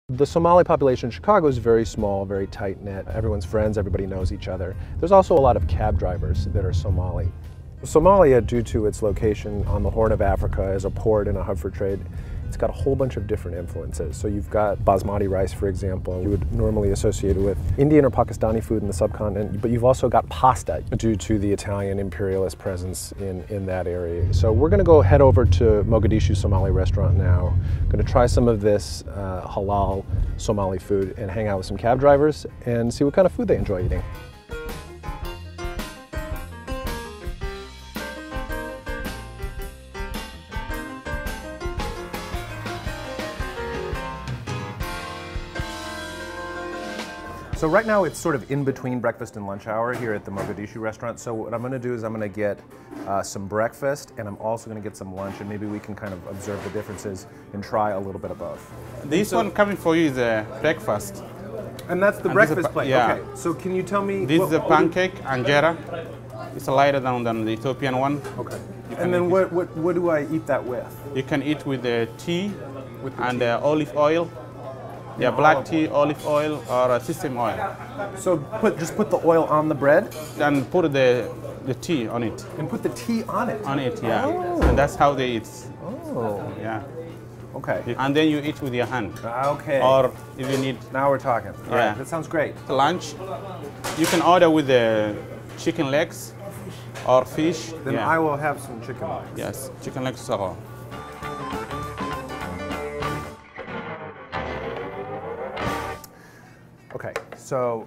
The Somali population in Chicago is very small, very tight-knit. Everyone's friends, everybody knows each other. There's also a lot of cab drivers that are Somali. Somalia, due to its location on the Horn of Africa as a port and a hub for trade, it's got a whole bunch of different influences. So you've got basmati rice, for example, you would normally associate it with Indian or Pakistani food in the subcontinent, but you've also got pasta due to the Italian imperialist presence in that area. So we're going to go head over to Mogadishu Somali restaurant now. Going to try some of this halal Somali food and hang out with some cab drivers and see what kind of food they enjoy eating. So right now it's sort of in between breakfast and lunch hour here at the Mogadishu restaurant. So what I'm going to do is I'm going to get some breakfast and I'm also going to get some lunch, and maybe we can kind of observe the differences and try a little bit of both. This one coming for you is a breakfast. And that's the breakfast plate? Yeah. Okay, so can you tell me... This is a pancake, anjera. It's lighter than the Ethiopian one. Okay. And then what do I eat that with? You can eat with the tea and olive oil. Yeah, black tea, olive oil, or sesame oil. So just put the oil on the bread? And put the tea on it. And put the tea on it? On it, yeah. Oh. And that's how they eat. Oh. Yeah. Okay. And then you eat with your hand. Okay. Or if you need... Now we're talking. Yeah. All right, that sounds great. Lunch, you can order with the chicken legs or fish. Then yeah. I will have some chicken legs. Yes, chicken legs so. Okay, so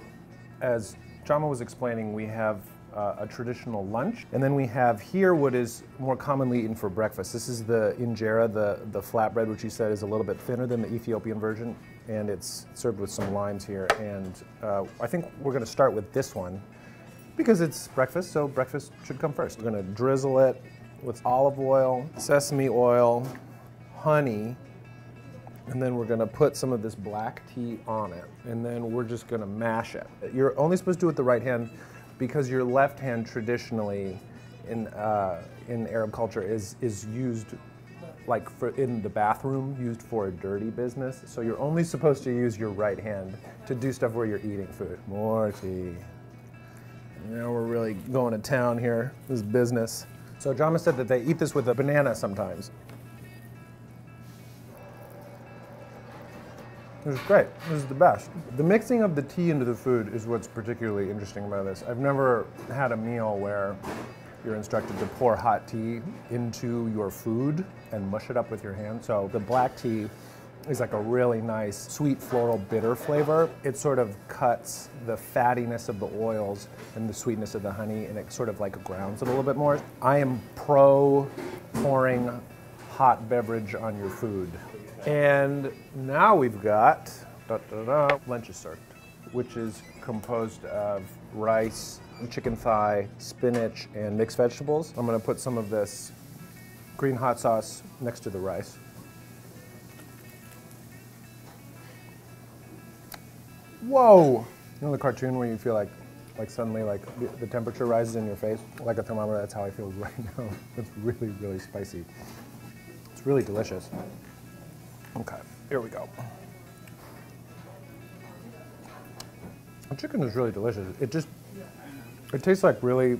as Jama was explaining, we have a traditional lunch, and then we have here what is more commonly eaten for breakfast. This is the injera, the flatbread, which you said is a little bit thinner than the Ethiopian version, and it's served with some limes here. And I think we're going to start with this one because it's breakfast, so breakfast should come first. We're going to drizzle it with olive oil, sesame oil, honey, and then we're going to put some of this black tea on it, and then we're just going to mash it. You're only supposed to do it with the right hand because your left hand traditionally in Arab culture is used like in the bathroom, used for a dirty business. So you're only supposed to use your right hand to do stuff where you're eating food. More tea. Now we're really going to town here. This is business. So Jama said that they eat this with a banana sometimes. This is great. This is the best. The mixing of the tea into the food is what's particularly interesting about this. I've never had a meal where you're instructed to pour hot tea into your food and mush it up with your hand. So the black tea is like a really nice, sweet, floral, bitter flavor. It sort of cuts the fattiness of the oils and the sweetness of the honey, and it sort of like grounds it a little bit more. I am pro pouring hot beverage on your food. And now we've got lunch is served, which is composed of rice, chicken thigh, spinach, and mixed vegetables. I'm going to put some of this green hot sauce next to the rice. Whoa! You know the cartoon where you feel like suddenly the temperature rises in your face? Like a thermometer, that's how I feel right now. It's really, really spicy. It's really delicious. Okay, here we go. The chicken is really delicious. It tastes like really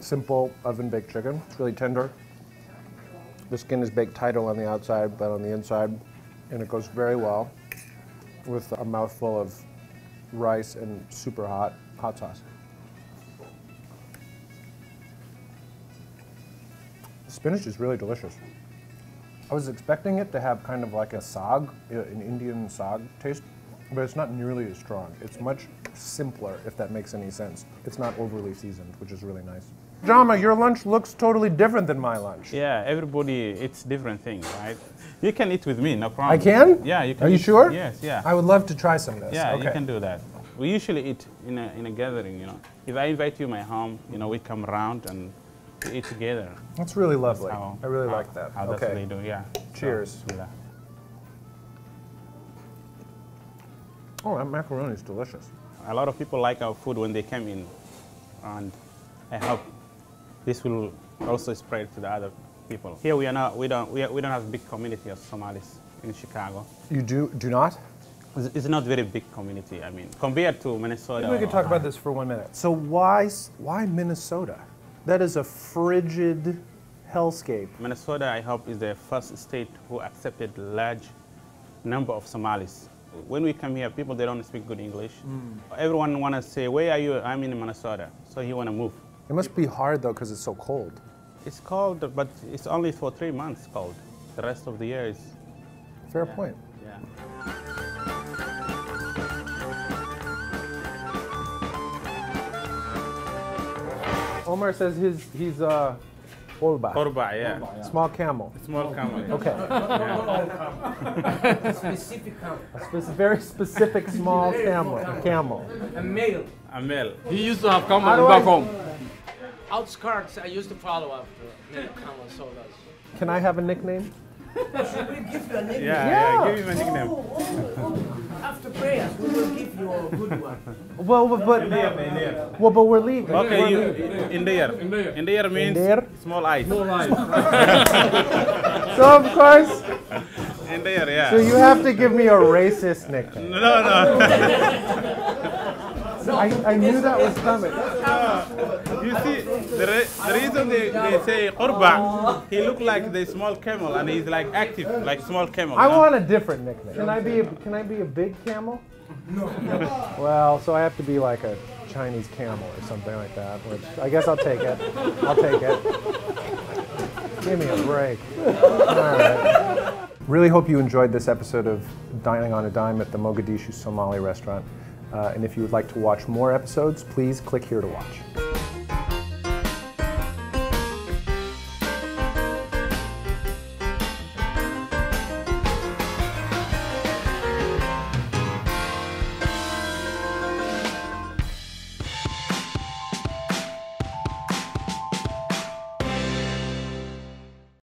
simple oven-baked chicken. It's really tender. The skin is baked tighter on the outside than on the inside, and it goes very well with a mouthful of rice and super hot sauce. The spinach is really delicious. I was expecting it to have kind of like a saag, an Indian saag taste, but it's not nearly as strong. It's much simpler, if that makes any sense. It's not overly seasoned, which is really nice. Jama, your lunch looks totally different than my lunch. Yeah, everybody eats different things, right? You can eat with me, no problem. I can? Yeah, you can. Are you sure? Yes, yeah. I would love to try some of this. Yeah, okay. you can do that. We usually eat in a gathering, you know. If I invite you to my home, you know, we come around and we eat together. That's really lovely. That's I really like that. How that's what they do, yeah. Cheers. So, yeah. Oh, that macaroni is delicious. A lot of people like our food when they come in, and I hope this will also spread to the other people. Here we don't have a big community of Somalis in Chicago. You do not? It's not very big community. I mean, compared to Minnesota. Maybe we could talk about this for 1 minute. So why Minnesota? That is a frigid hellscape. Minnesota, I hope, is the first state who accepted large number of Somalis. When we come here, people, they don't speak good English. Everyone want to say, where are you? I'm in Minnesota. So he want to move. It must be hard, though, because it's so cold. It's cold, but it's only for 3 months cold. The rest of the year is... Fair point. Yeah. Omar says he's Olba. Korba, yeah. Small camel. Small camel. Okay. Specific camel. Very specific small camel. A male. A male. He used to have camel back home. Outskirts, I used to follow after the camel sodas. Can I have a nickname? Should we give you a nickname? Yeah, give him a nickname. After prayers, we will give you a good one. Well, but we're leaving. Okay, in there. In there means there? small eyes. So of course, In there, yeah. so you have to give me a racist nickname. No. I knew that was coming. You see, the reason they say Korba, he look like the small camel and he's like active, like small camel. I want a different nickname. Can I be a big camel? No. Well, so I have to be like a Chinese camel or something like that, which I guess I'll take it. Give me a break. All right. Really hope you enjoyed this episode of Dining on a Dime at the Mogadishu Somali restaurant. And if you would like to watch more episodes, please click here to watch.